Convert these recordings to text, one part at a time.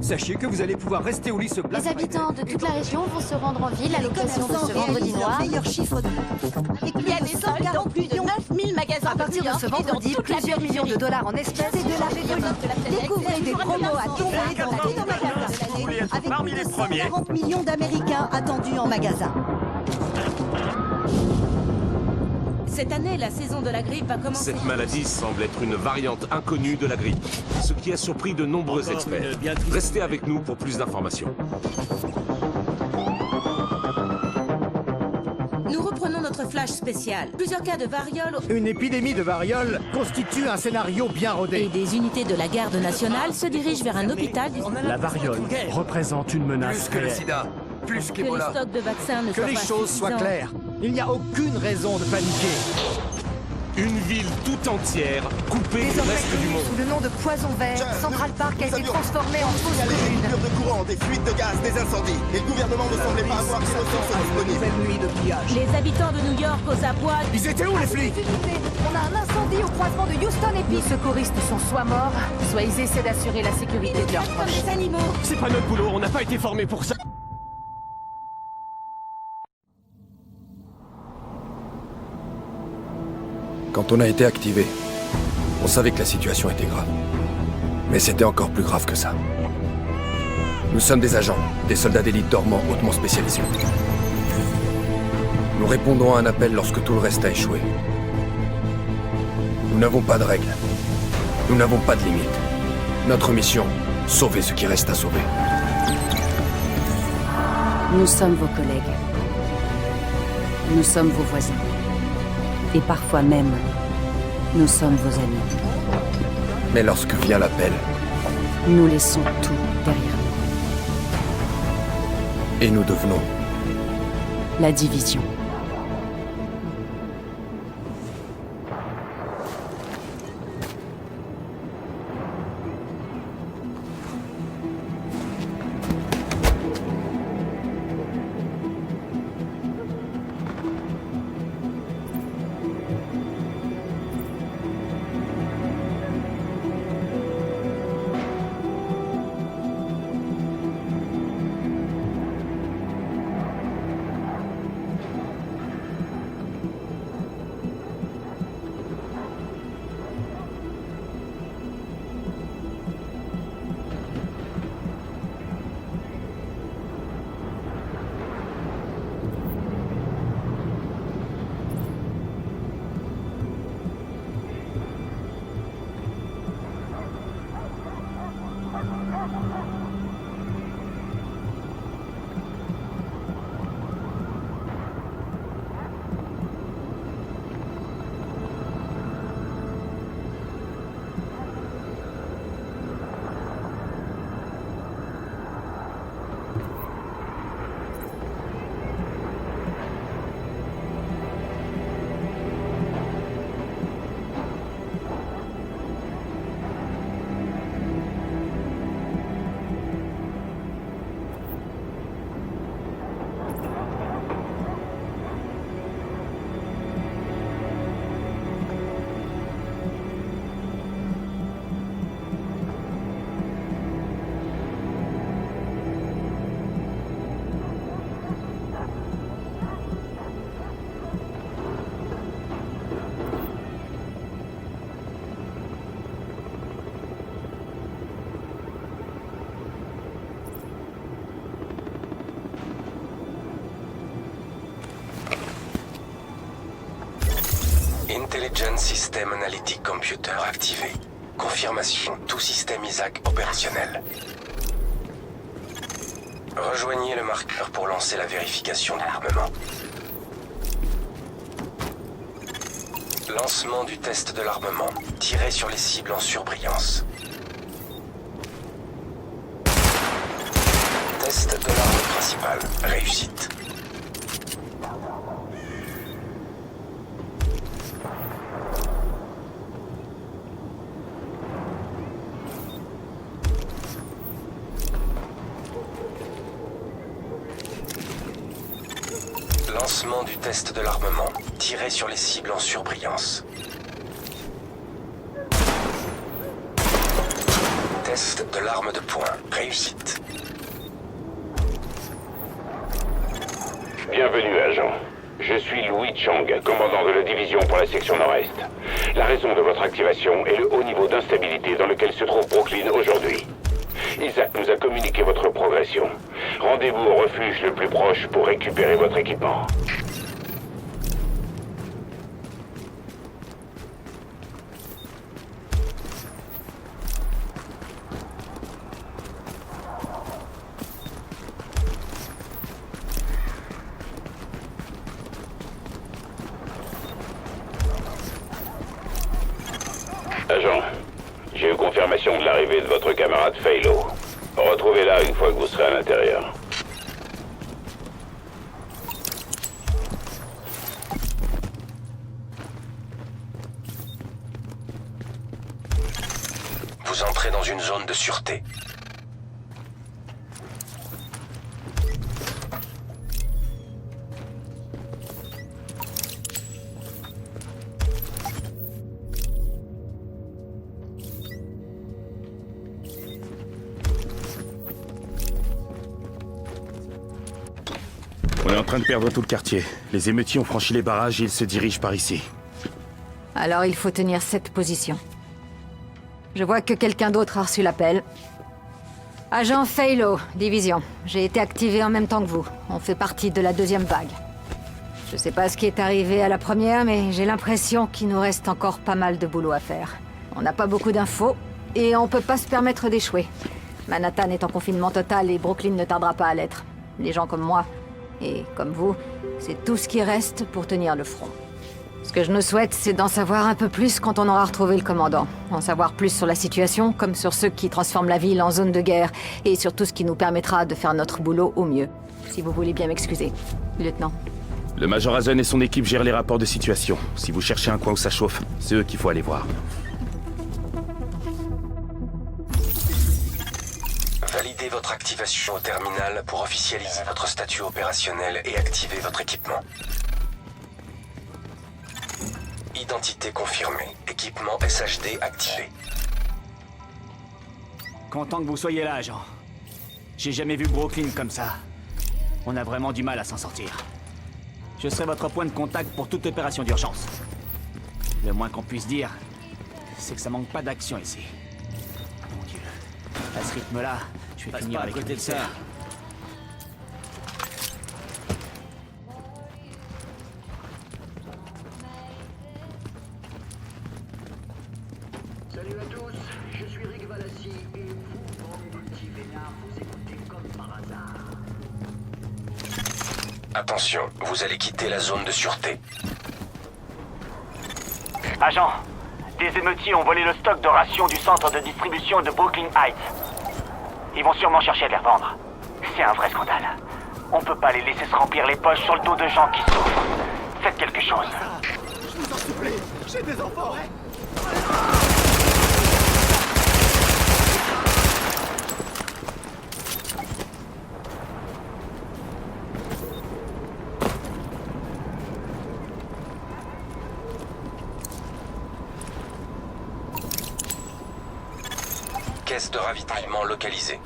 Sachez que vous allez pouvoir rester au lit ce Black Les habitants de toute la région vont se rendre en ville à l'occasion de ce Commerçants vendredi réalisent noir. leur meilleur chiffre de... Il y a des soldes dans plus de 9000 magasins À partir de ce vendredi, plusieurs millions de dollars en espèces et de la révolte. Découvrez des promos à tomber dans tous nos magasins. Vous voulez être Avec parmi plus les de premiers. 140 millions d'Américains attendus en magasin. Cette année, la saison de la grippe va commencer. Cette maladie semble être une variante inconnue de la grippe, ce qui a surpris de nombreux experts. Restez avec nous pour plus d'informations. Nous reprenons notre flash spécial. Plusieurs cas de variole Une épidémie de variole constitue un scénario bien et rodé. des unités de la garde nationale se dirigent vers un hôpital du... La variole représente une menace Plus que le réelle. sida, plus Que les qu'Ebola. stocks de vaccins ne Que soient les pas choses soient suffisants. claires. Il n'y a aucune raison de paniquer. Une ville tout entière coupée du Désormais reste du connue monde. sous le nom de Poison Vert, Central Park a été transformé en fausse Des commune. ruptures de courant, des fuites de gaz, des incendies. Et le gouvernement ne semblait pas avoir de ressources disponibles. Nouvelle nuit de pillage. Les habitants de New York aux abois... Ils étaient où les flics? On a un incendie au croisement de Houston et Nos secouristes sont soit morts, soit ils essaient d'assurer la sécurité de leurs Comme proches. des animaux. C'est pas notre boulot, on n'a pas été formés pour ça. Quand on a été activé, on savait que la situation était grave. Mais c'était encore plus grave que ça. Nous sommes des agents, des soldats d'élite dormants hautement spécialisés. Nous répondons à un appel lorsque tout le reste a échoué. Nous n'avons pas de règles. Nous n'avons pas de limites. Notre mission, sauver ce qui reste à sauver. Nous sommes vos collègues. Nous sommes vos voisins. Et parfois même, nous sommes vos amis. Mais lorsque vient l'appel, Nous laissons tout derrière nous. et nous devenons La division. Intelligent System Analytic Computer activé. Confirmation, tout système ISAC opérationnel. Rejoignez le marqueur pour lancer la vérification de l'armement. Lancement du test de l'armement. Tirez sur les cibles en surbrillance. Test de l'arme principale. Réussite. Lancement du test de l'armement. Tirez sur les cibles en surbrillance. Test de l'arme de poing. Réussite. Bienvenue, agent. Je suis Louis Chang, commandant de la division pour la section nord-est. La raison de votre activation est le haut niveau d'instabilité dans lequel se trouve Brooklyn aujourd'hui. Isaac nous a communiqué votre progression. Rendez-vous au refuge le plus proche pour récupérer votre équipement. Agent, j'ai eu confirmation de l'arrivée de votre camarade Faylo. Retrouvez-la une fois que vous serez à l'intérieur. Vous entrez dans une zone de sûreté. On est en train de perdre tout le quartier. Les émeutiers ont franchi les barrages et ils se dirigent par ici. Alors il faut tenir cette position. Je vois que quelqu'un d'autre a reçu l'appel. Agent Faylo, division. J'ai été activé en même temps que vous. On fait partie de la deuxième vague. Je sais pas ce qui est arrivé à la première, mais j'ai l'impression qu'il nous reste encore pas mal de boulot à faire. On n'a pas beaucoup d'infos, et on peut pas se permettre d'échouer. Manhattan est en confinement total et Brooklyn ne tardera pas à l'être. Les gens comme moi, et comme vous, c'est tout ce qui reste pour tenir le front. Ce que je nous souhaite, c'est d'en savoir un peu plus quand on aura retrouvé le commandant. En savoir plus sur la situation, comme sur ceux qui transforment la ville en zone de guerre, et sur tout ce qui nous permettra de faire notre boulot au mieux. Si vous voulez bien m'excuser, lieutenant. Le Major Hazen et son équipe gèrent les rapports de situation. Si vous cherchez un coin où ça chauffe, c'est eux qu'il faut aller voir. Validez votre activation au terminal pour officialiser votre statut opérationnel et activer votre équipement. Identité confirmée. Équipement SHD activé. Content que vous soyez là, agent. J'ai jamais vu Brooklyn comme ça. On a vraiment du mal à s'en sortir. Je serai votre point de contact pour toute opération d'urgence. Le moins qu'on puisse dire, c'est que ça manque pas d'action ici. Mon Dieu. À ce rythme-là, je vais finir avec côté de ça. Salut à tous, je suis Rick Valassi et vous, bande multivénards, vous écoutez comme par hasard. Attention, vous allez quitter la zone de sûreté. Agent, des émeutiers ont volé le stock de rations du centre de distribution de Brooklyn Heights. Ils vont sûrement chercher à les revendre. C'est un vrai scandale. On peut pas les laisser se remplir les poches sur le dos de gens qui souffrent. Faites quelque chose. Je vous en supplie, j'ai des enfants, Caisse de ravitaillement localisée.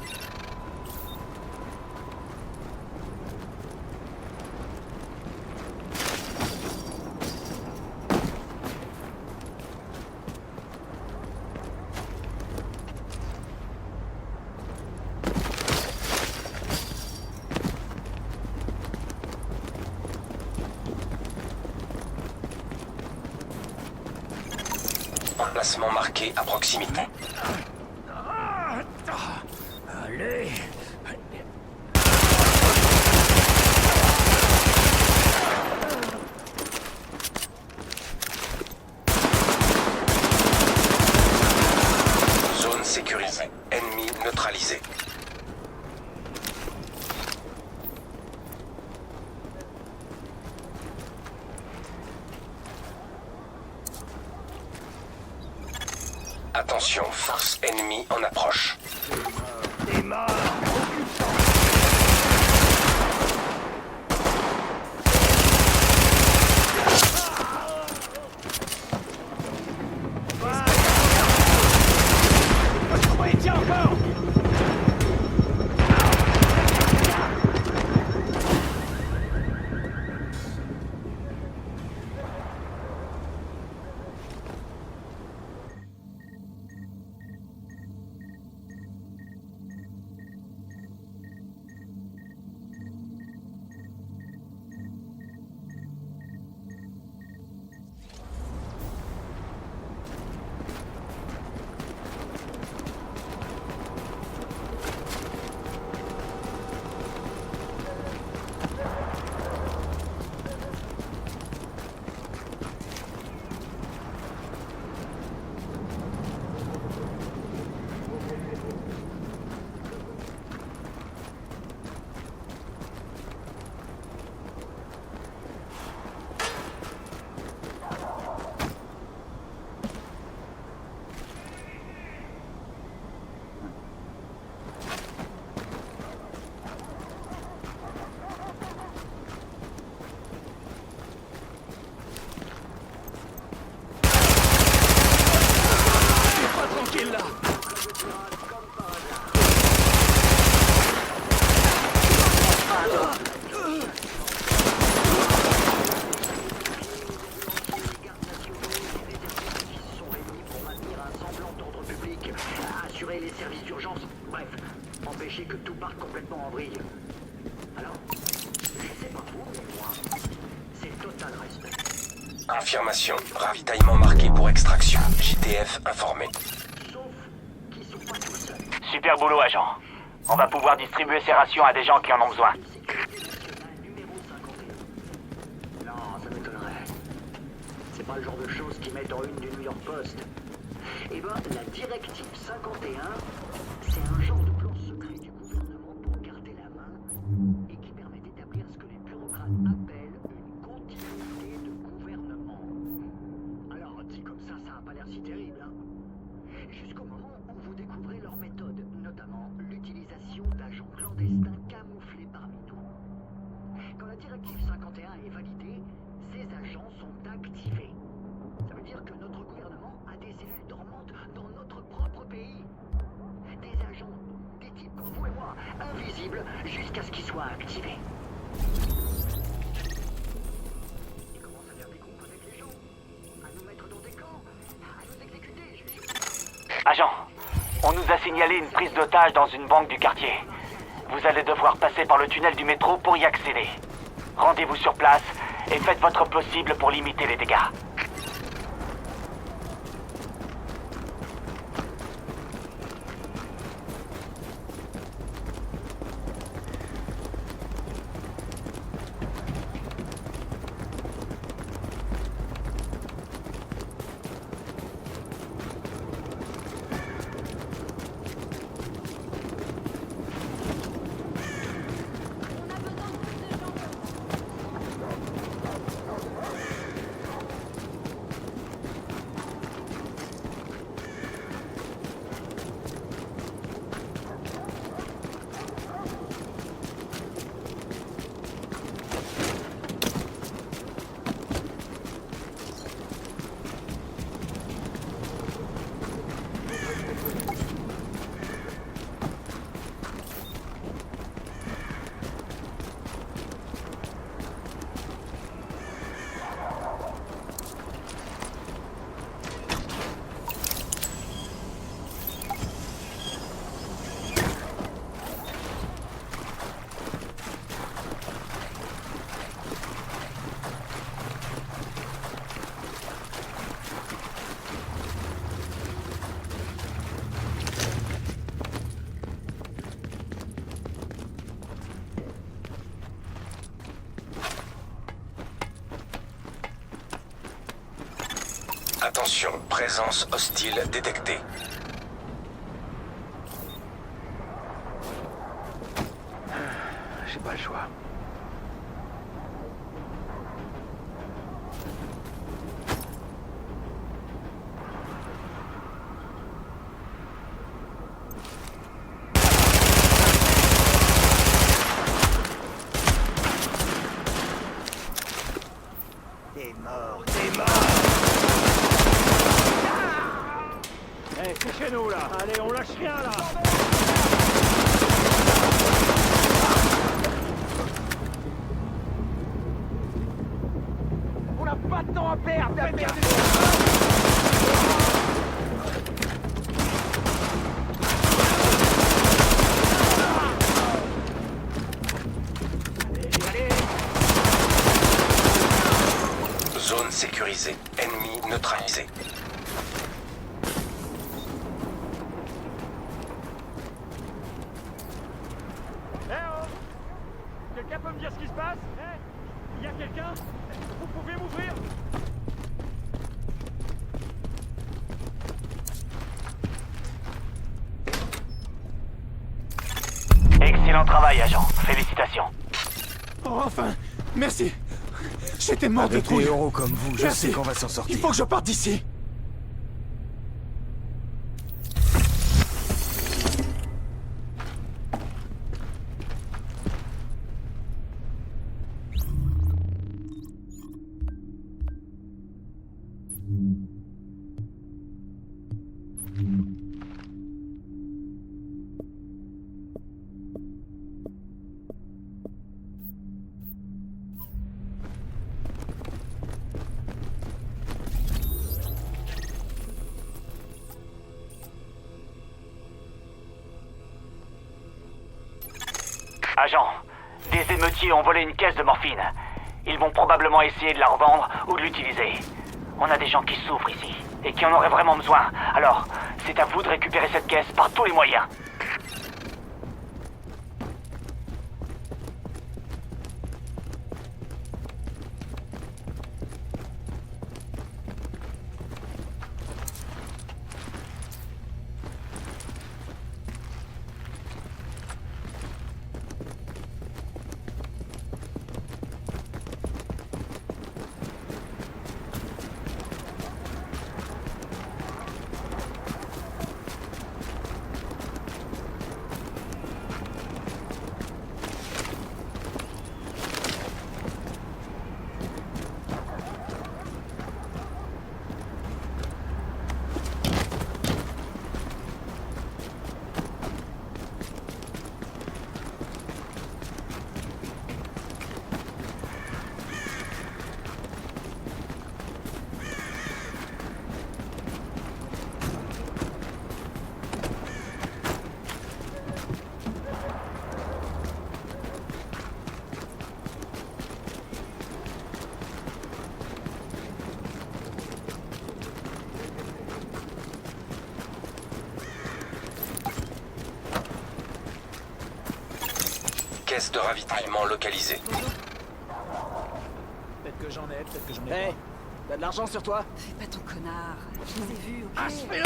Emplacement marqué à proximité. Allez. Zone sécurisée. Ennemi neutralisé. Attention, force ennemie en approche. T'es mort. Tiens encore. complètement en vrille. Alors, je sais pas vous, mais moi, c'est total respect. Confirmation. Ravitaillement marqué pour extraction. JTF informé. Super boulot, agent. On va pouvoir distribuer ces rations à des gens qui en ont besoin. Non, ça m'étonnerait. C'est pas le genre de choses qui mettent en une du New York Post. Eh ben, la directive 51, c'est un genre de plan secret du gouvernement pour garder la main et qui permet d'établir ce que les bureaucrates appellent une continuité de gouvernement. Alors, dit comme ça a pas l'air si terrible, hein. Jusqu'au moment où vous découvrez leur méthode, notamment l'utilisation d'agents clandestins camouflés parmi nous. Quand la directive 51 est validée, ces agents sont activés. Ça veut dire que notre gouvernement a des cellules dormantes dans notre propre pays. Des agents, des types comme vous et moi, invisibles jusqu'à ce qu'ils soient activés. Ils commencent à faire des groupes avec les gens, à nous mettre dans des camps, à nous exécuter. Agent, on nous a signalé une prise d'otage dans une banque du quartier. Vous allez devoir passer par le tunnel du métro pour y accéder. Rendez-vous sur place et faites votre possible pour limiter les dégâts. Attention, présence hostile détectée. J'ai pas le choix. T'es mort, t'es mort. Eh, c'est chez nous, là. Allez, on lâche rien, là. On n'a pas de temps à perdre, la merde. Zone sécurisée. Ennemi neutralisé. Quelqu'un peut me dire ce qui se passe? Il y a quelqu'un? Vous pouvez m'ouvrir? Excellent travail, agent. Félicitations. Oh, enfin, merci. J'étais mort de trouille. Des héros comme vous, je Merci. sais qu'on va s'en sortir. Il faut que je parte d'ici. Agent, des émeutiers ont volé une caisse de morphine. Ils vont probablement essayer de la revendre ou de l'utiliser. On a des gens qui souffrent ici, et qui en auraient vraiment besoin. Alors, c'est à vous de récupérer cette caisse par tous les moyens. Caisse de ravitaillement localisée. Peut-être que j'en ai, peut-être que j'en ai. Hey, t'as de l'argent sur toi? Fais pas ton connard. Je les ai vus, ok? Achevez-le!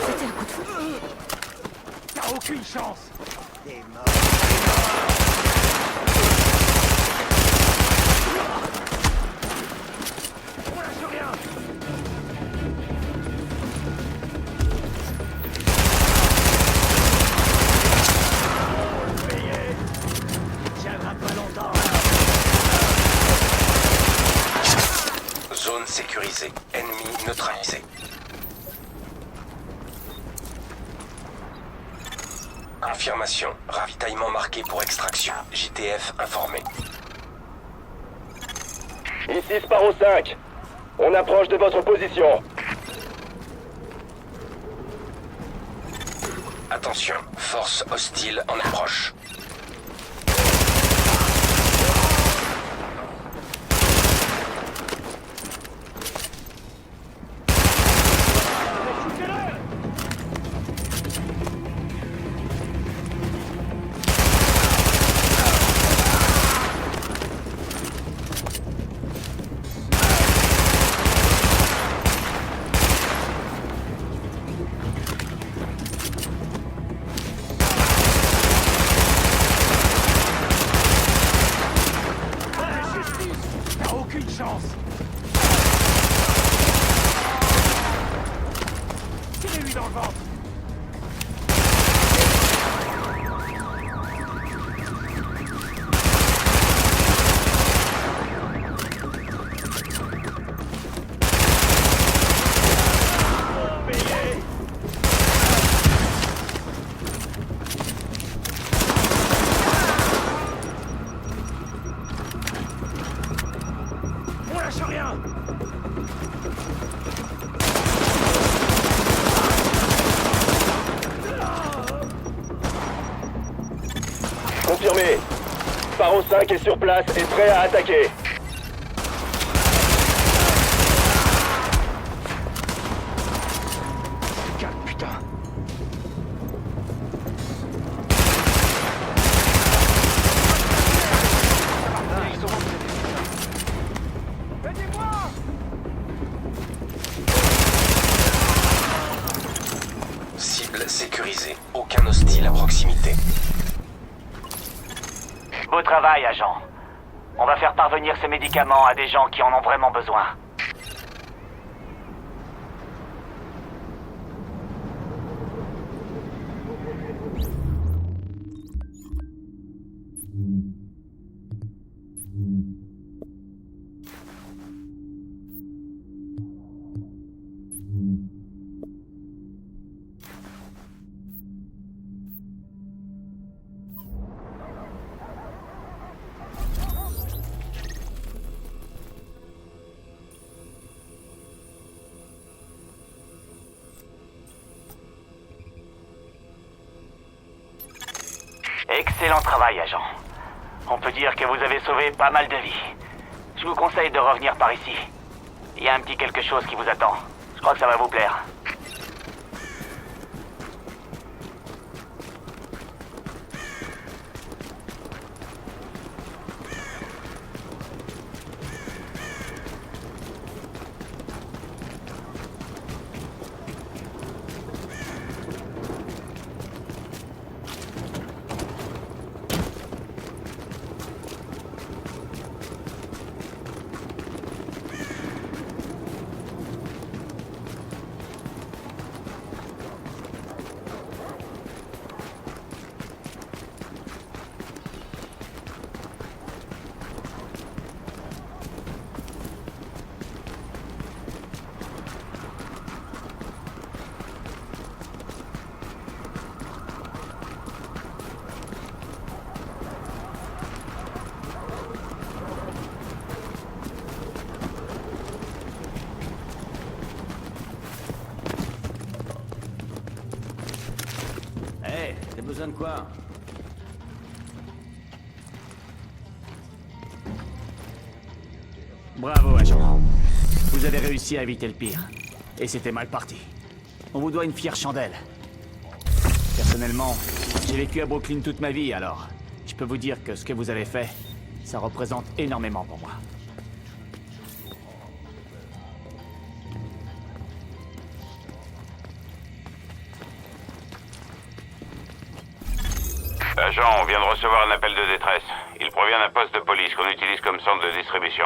C'était un coup de feu. T'as aucune chance! T'es mort. On lâche rien! Tiendra pas longtemps. Zone sécurisée. Ennemi neutralisé. Confirmation. Ravitaillement marqué pour extraction. JTF informé. Ici Sparrow 5. On approche de votre position. Attention. Force hostile en approche. T'as aucune chance! Tirez-lui dans le ventre! On lâche rien! Confirmé. Sparrow 5 est sur place et prêt à attaquer. Calme, putain! Cible sécurisée. Aucun hostile à proximité. Beau travail, agent. On va faire parvenir ces médicaments à des gens qui en ont vraiment besoin. Excellent travail, agent. On peut dire que vous avez sauvé pas mal de vies. Je vous conseille de revenir par ici. Il y a un petit quelque chose qui vous attend. Je crois que ça va vous plaire. T'as besoin de quoi? Bravo, agent. Vous avez réussi à éviter le pire. Et c'était mal parti. On vous doit une fière chandelle. Personnellement, j'ai vécu à Brooklyn toute ma vie, alors je peux vous dire que ce que vous avez fait, ça représente énormément pour moi. Agent, on vient de recevoir un appel de détresse. Il provient d'un poste de police qu'on utilise comme centre de distribution.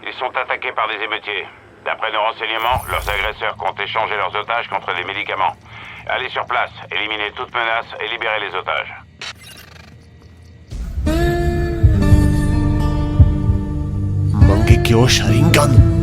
Ils sont attaqués par des émeutiers. D'après nos renseignements, leurs agresseurs comptent échanger leurs otages contre des médicaments. Allez sur place, éliminez toute menace et libérez les otages. Mangekyo Sharingan.